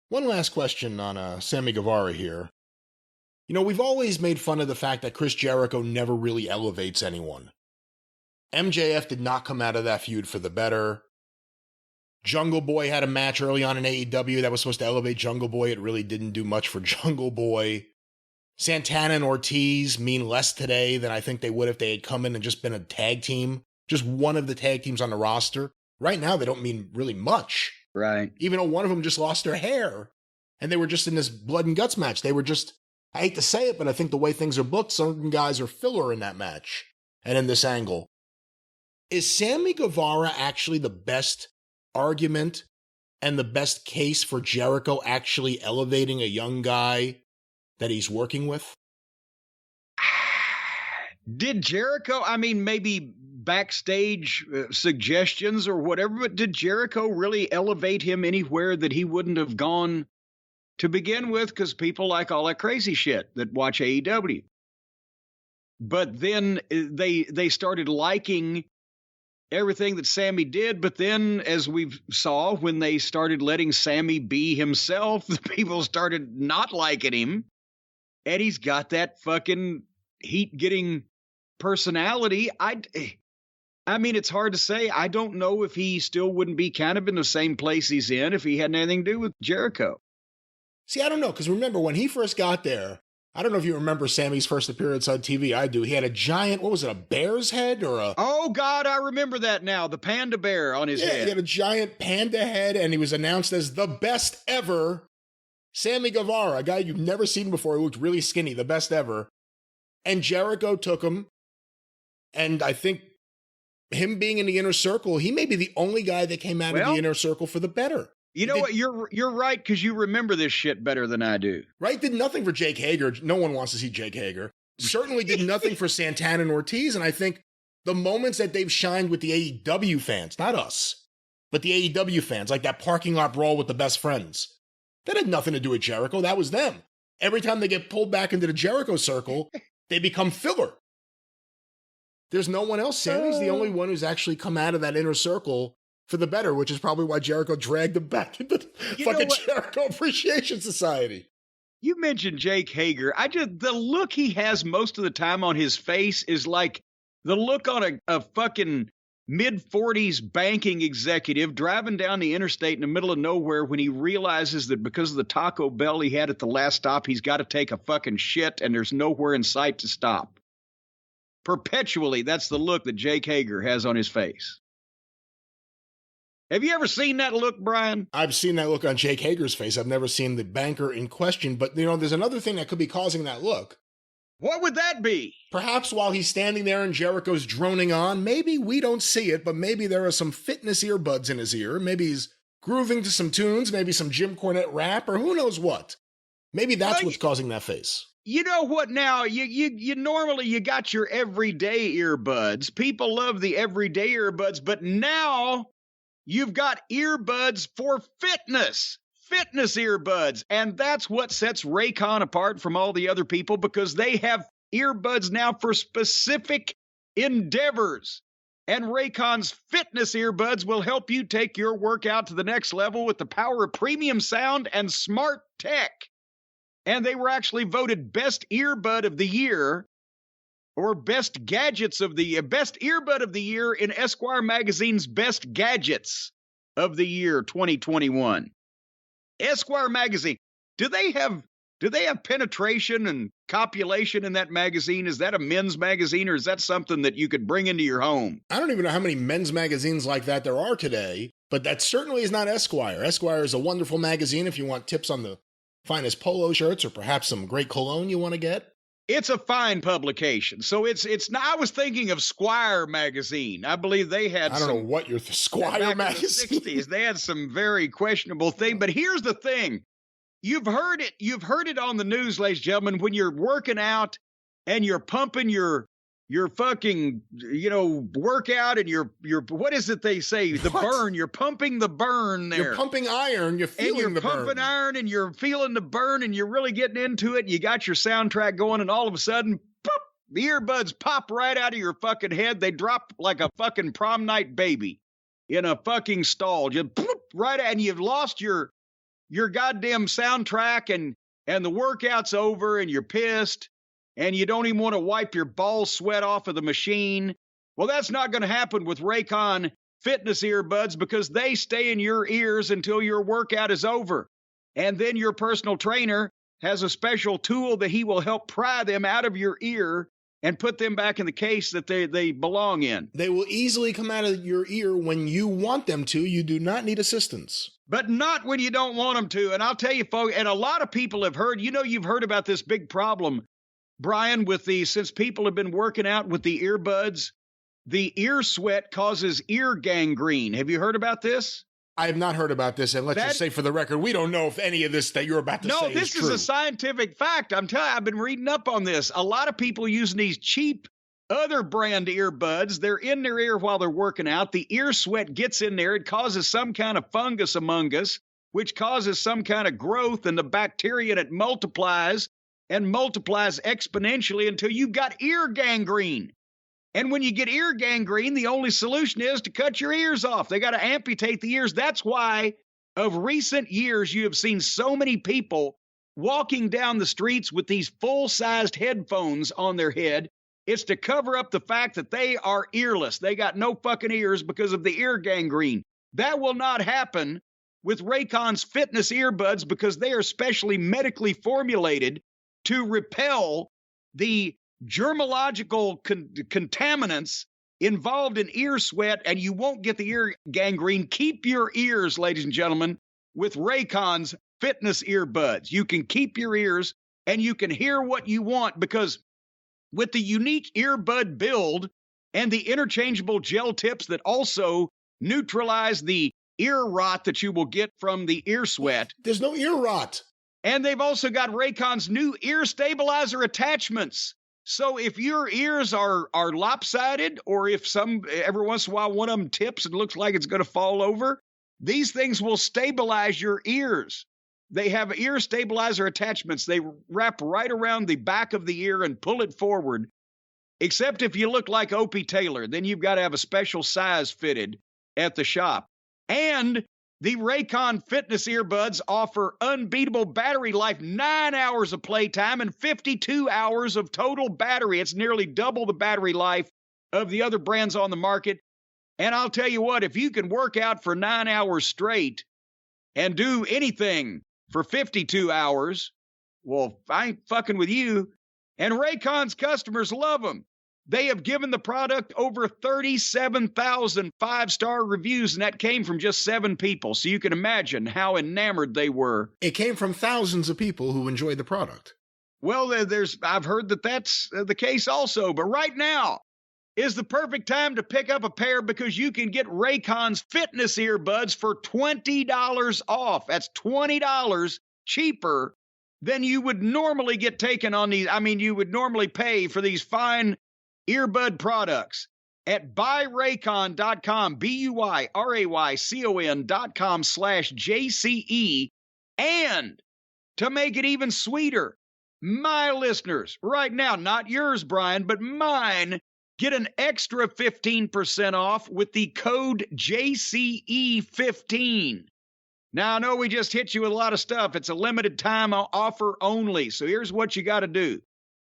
One last question on Sammy Guevara here. You know, we've always made fun of the fact that Chris Jericho never really elevates anyone. MJF did not come out of that feud for the better. Jungle Boy had a match early on in AEW that was supposed to elevate Jungle Boy. It really didn't do much for Jungle Boy. Santana and Ortiz mean less today than I think they would if they had come in and just been a tag team. Just one of the tag teams on the roster. Right now, they don't mean really much. Right. Even though one of them just lost their hair. And they were just in this blood and guts match. They were just, I hate to say it, but I think the way things are booked, some guys are filler in that match. And in this angle. Is Sammy Guevara actually the best argument and the best case for Jericho actually elevating a young guy that he's working with? Did Jericho, I mean, maybe backstage suggestions or whatever, but did Jericho really elevate him anywhere that he wouldn't have gone to begin with? Because people like all that crazy shit that watch AEW. But then they started liking everything that Sammy did, but then, as we saw, when they started letting Sammy be himself, the people started not liking him, and he's got that fucking heat-getting personality. I mean, it's hard to say. I don't know if he still wouldn't be kind of in the same place he's in if he hadn't anything to do with Jericho. See, I don't know, because remember, when he first got there, I don't know if you remember Sammy's first appearance on TV. I do. He had a giant, what was it, a bear's head or a... Oh, God, I remember that now. The panda bear on his head. Yeah, he had a giant panda head, and he was announced as the best ever Sammy Guevara, a guy you've never seen before. He looked really skinny, the best ever. And Jericho took him, and I think him being in the inner circle, he may be the only guy that came out of the inner circle for the better. You know what? You're right, because you remember this shit better than I do. Right? Did nothing for Jake Hager. No one wants to see Jake Hager. Certainly did nothing for Santana and Ortiz. And I think the moments that they've shined with the AEW fans, not us, but the AEW fans, like that parking lot brawl with the best friends, that had nothing to do with Jericho. That was them. Every time they get pulled back into the Jericho circle, they become filler. There's no one else. Sammy's the only one who's actually come out of that inner circle for the better, which is probably why Jericho dragged him back into the fucking Jericho Appreciation Society. You mentioned Jake Hager. The look he has most of the time on his face is like the look on a fucking mid-40s banking executive driving down the interstate in the middle of nowhere when he realizes that because of the Taco Bell he had at the last stop, he's got to take a fucking shit and there's nowhere in sight to stop. Perpetually, that's the look that Jake Hager has on his face. Have you ever seen that look, Brian? I've seen that look on Jake Hager's face. I've never seen the banker in question, but you know, there's another thing that could be causing that look. What would that be? Perhaps while he's standing there and Jericho's droning on, maybe we don't see it, but maybe there are some fitness earbuds in his ear. Maybe he's grooving to some tunes, maybe some Jim Cornette rap, or who knows what. Maybe that's what's causing that face. You know what now? You normally you got your everyday earbuds. People love the everyday earbuds, but now you've got earbuds for fitness earbuds. And that's what sets Raycon apart from all the other people, because they have earbuds now for specific endeavors. And Raycon's fitness earbuds will help you take your workout to the next level with the power of premium sound and smart tech. And they were actually voted best earbud of the year, or best gadgets of the year, best earbud of the year in Esquire magazine's best gadgets of the year 2021. Esquire magazine. Do they have penetration and copulation in that magazine? Is that a men's magazine, or is that something that you could bring into your home? I don't even know how many men's magazines like that there are today, but that certainly is not Esquire. Esquire is a wonderful magazine if you want tips on the finest polo shirts or perhaps some great cologne you want to get. It's a fine publication. So it's I was thinking of Squire magazine. I believe they had I don't know what your Squire magazine. In the 60s, they had some very questionable thing, but here's the thing. You've heard it on the news, ladies and gentlemen, when you're working out and you're pumping your fucking, workout and your what is it they say? The burn. You're pumping the burn there. You're pumping iron. You're feeling the burn. You're pumping iron and you're feeling the burn and you're really getting into it. You got your soundtrack going and all of a sudden, pop, the earbuds pop right out of your fucking head. They drop like a fucking prom night baby in a fucking stall. Just pop, right out, and you've lost your your goddamn soundtrack and the workout's over and you're pissed and you don't even want to wipe your ball sweat off of the machine. Well, that's not going to happen with Raycon fitness earbuds because they stay in your ears until your workout is over. And then your personal trainer has a special tool that he will help pry them out of your ear and put them back in the case that they belong in. They will easily come out of your ear when you want them to. You do not need assistance. But not when you don't want them to. And I'll tell you, folks, and a lot of people have heard, you've heard about this big problem, Brian, since people have been working out with the earbuds, the ear sweat causes ear gangrene. Have you heard about this? I have not heard about this, and let's just say for the record, we don't know if any of this that you're about to say is true. No, this is a scientific fact. I'm telling you, I've been reading up on this. A lot of people using these cheap other brand earbuds, they're in their ear while they're working out. The ear sweat gets in there. It causes some kind of fungus among us, which causes some kind of growth in the bacteria, and it multiplies and multiplies exponentially until you've got ear gangrene. And when you get ear gangrene, the only solution is to cut your ears off. They got to amputate the ears. That's why, of recent years, you have seen so many people walking down the streets with these full-sized headphones on their head. It's to cover up the fact that they are earless. They got no fucking ears because of the ear gangrene. That will not happen with Raycon's fitness earbuds because they are specially medically formulated to repel the germological contaminants involved in ear sweat, and you won't get the ear gangrene. Keep your ears, ladies and gentlemen, with Raycon's fitness earbuds. You can keep your ears and you can hear what you want because with the unique earbud build and the interchangeable gel tips that also neutralize the ear rot that you will get from the ear sweat. There's no ear rot. And they've also got Raycon's new ear stabilizer attachments. So if your ears are lopsided, or if every once in a while one of them tips and looks like it's going to fall over, these things will stabilize your ears. They have ear stabilizer attachments. They wrap right around the back of the ear and pull it forward. Except if you look like Opie Taylor, then you've got to have a special size fitted at the shop. And the Raycon fitness earbuds offer unbeatable battery life, 9 hours of playtime and 52 hours of total battery. It's nearly double the battery life of the other brands on the market. And I'll tell you what, if you can work out for 9 hours straight and do anything for 52 hours, well, I ain't fucking with you. And Raycon's customers love them. They have given the product over 37,000 five-star reviews, and that came from just 7 people. So you can imagine how enamored they were. It came from thousands of people who enjoyed the product. Well, I've heard that that's the case also. But right now is the perfect time to pick up a pair because you can get Raycon's fitness earbuds for $20 off. That's $20 cheaper than you would normally get taken on these. I mean, you would normally pay for these fine earbud products at buyraycon.com, BUYRAYCON.com/JCE. And to make it even sweeter, my listeners right now, not yours, Brian, but mine, get an extra 15% off with the code JCE15. Now, I know we just hit you with a lot of stuff. It's a limited time offer only. So here's what you got to do.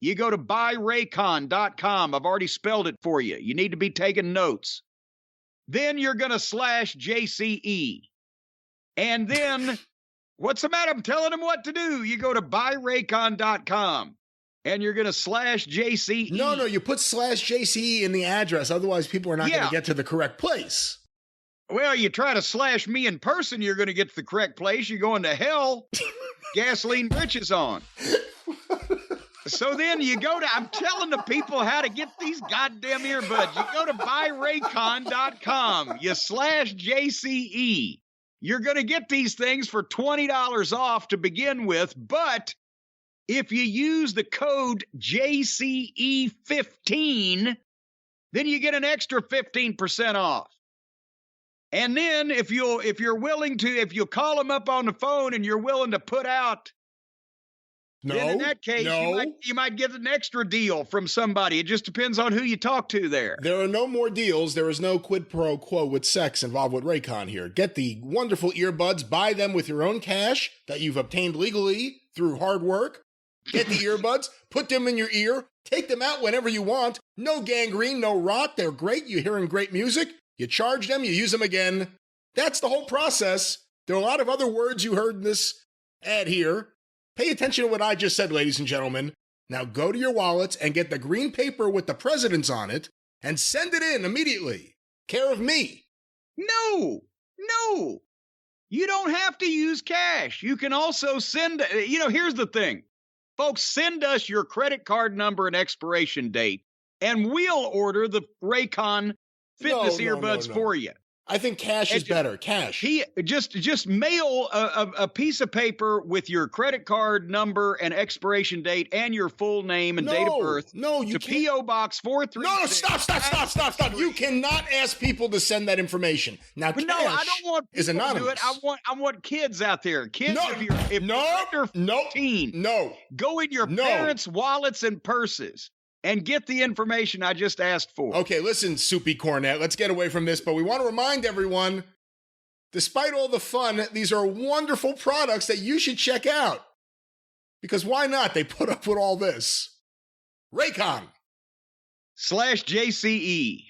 You go to buyraycon.com. I've already spelled it for you. You need to be taking notes. Then you're going to /JCE. And then, what's the matter? I'm telling them what to do. You go to buyraycon.com. And you're going to /JCE. No, you put /JCE in the address. Otherwise, people are not going to get to the correct place. Well, you try to slash me in person, you're going to get to the correct place. You're going to hell. Gasoline britches on. So then you go to, I'm telling the people how to get these goddamn earbuds. You go to buyraycon.com. You /JCE. You're going to get these things for $20 off to begin with, but if you use the code JCE15, then you get an extra 15% off. And then if you'll call them up on the phone and you're willing to put out No, then in that case, no. you might get an extra deal from somebody. It just depends on who you talk to there. There are no more deals. There is no quid pro quo with sex involved with Raycon here. Get the wonderful earbuds. Buy them with your own cash that you've obtained legally through hard work. Get the earbuds. Put them in your ear. Take them out whenever you want. No gangrene, no rot. They're great. You're hearing great music. You charge them. You use them again. That's the whole process. There are a lot of other words you heard in this ad here. Pay attention to what I just said, ladies and gentlemen. Now go to your wallets and get the green paper with the presidents on it and send it in immediately. Care of me. No. You don't have to use cash. You can also send, here's the thing. Folks, send us your credit card number and expiration date, and we'll order the Raycon fitness earbuds for you. I think cash is better. Cash. Just mail a piece of paper with your credit card number and expiration date and your full name and date of birth. No, you to can't. P.O. Box 436. No, stop. You cannot ask people to send that information. Now, cash I don't want people is anonymous. to do it. I want kids out there. Kids, if you're under 14, go in your parents' wallets and purses and get the information I just asked for. Okay, listen, Soupy Cornette, let's get away from this, but we want to remind everyone, despite all the fun, these are wonderful products that you should check out. Because why not? They put up with all this. Raycon. /JCE.